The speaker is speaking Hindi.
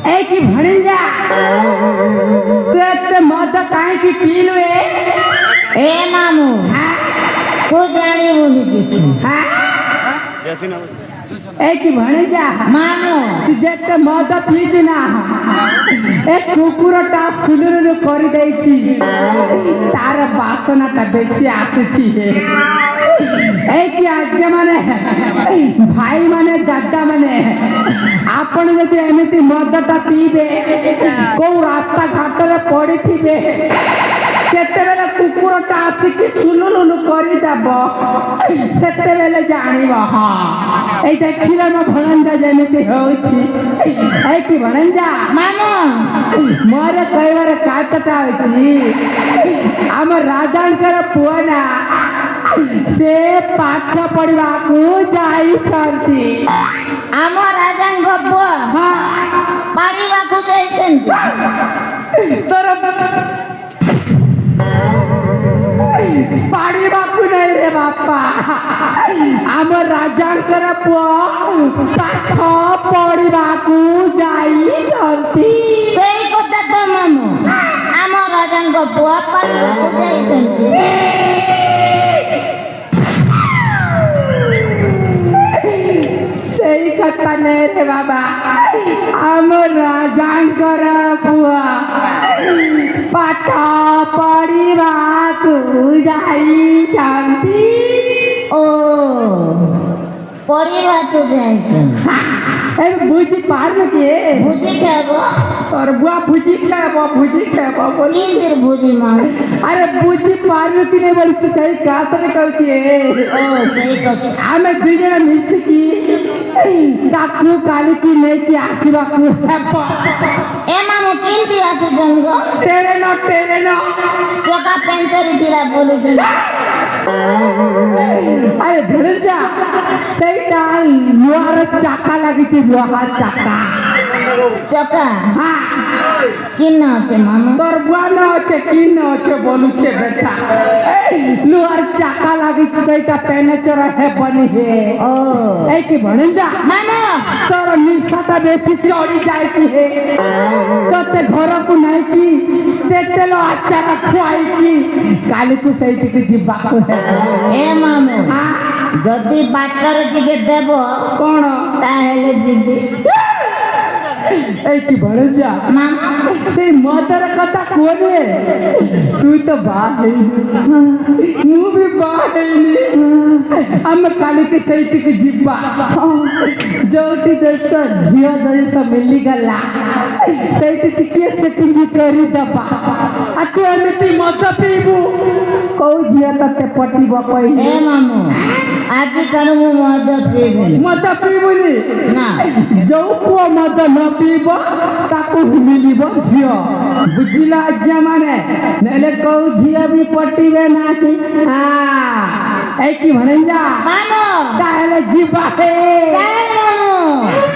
ए कि भणिजा तू एते मद काहे की पीलु ए मामू तू जानी बोली किसी हां जैसी ना ए कि भणिजा मामू तू जेते मद पीजु ना ए कुकुरटा सुलुरु करि दैछि तार बासनाटा बेसी आसुछि ए कि आज्ञा माने भाई माने दादा माने आपण जदि एमिति मदटा पीबे को रास्ता घाट रे पड़ी थिबे केते बेले कुकुरटा आसिकी सुलुलु करि देबो सेते बेले जानिबो हां ए देखिले न भणंजा जेमिति होछि ए कि भणंजा मामू मोर कहवार काटटा होछि हम राजांकर पुआना से पाठ पढ़वा को जाई छंती आम राजांग पुआ हां पढ़वा को जाइछन्ती तोर पढ़वा को नहीं रे बापा आम राजांकर पुआ पाठ पढ़वा को जाई छंती सेई कथा तो मामू आम राजांग पुआ पढ़वा को जाइछन्ती सही कथा नहीं रे बाबा आम राजांकर पुआ पाठ पढ़वा को जाई छंती ओ पढ़वा को जाइछन्ती ए बुझी पार के भुजी खाबो और बुआ भुजी खाबो बोली किंदिर भुजी मामू अरे बुझी पार की नहीं बोली सही कातरे कहती ओ सही कथा आमे दुई जन मिसिकी ताकू काली की नहीं की आसीबा को हेपो ए मामू किंदी आछु जंगो तेरे न चका पेंचरी दिरा बोलु जन अरे धरजा सही टाल लोहार चाका लगी थी लोहार चाका चका हाँ किन আছে मामू तोर बुआ न আছে কি न আছে বলুছে বেটা লোহার চাকা লাগি সেইটা পেনে চড়া হে বনি হে ओ এই কি ভণিজা मामू তোর নিশাটা বেশি চড়ি যাইছি হে তোতে ঘরকু নাই কি তেতেলো আচার খুয়াই কি কালিকু সেইটিকে ଯିବାକୁ হে ए मामू हाँ যদি বাটরে টিকে দেব কোন তাহলে দিবি এই কি ভণিজা मामू সেই মদর কথা কোনে তুই তো বাহেই ମୁଁ ବି ବାହା ହେଇନି ଆମେ କାଲିକି ସେଇଠିକି ଯିବା ଯୋଉଠି ଦେଶ ଝିଅ ଜିନିଷ ମିଳିଗଲା ସେଇଠି ଟିକେ ସେଟିଂ କରିଦେବା ଆଉ ତୁ ଏମିତି ମଦ ପିଇବୁ କୋଉ ଝିଅ ତତେ ପଟିବ କହିଲେ ए मामू ଆଜି ଠାରୁ ମୁଁ ମଦ ପିଇବିନି ମଦ ପିଇବୁନି ନା ଯୋଉ ପୁଅ ମଦ ନ ପିଇବ ତାକୁ ମିଳିବ ଝିଅ ବୁଝିଲା ଆଜ୍ଞା ମାନେ ନହେଲେ କୋଉ ଝିଅ ବି ପଟିବେ ନାହିଁ ହଁ এই কি ভণিজা मामू তাহলে ଯିବା হে ଚାଲ ମାମୁ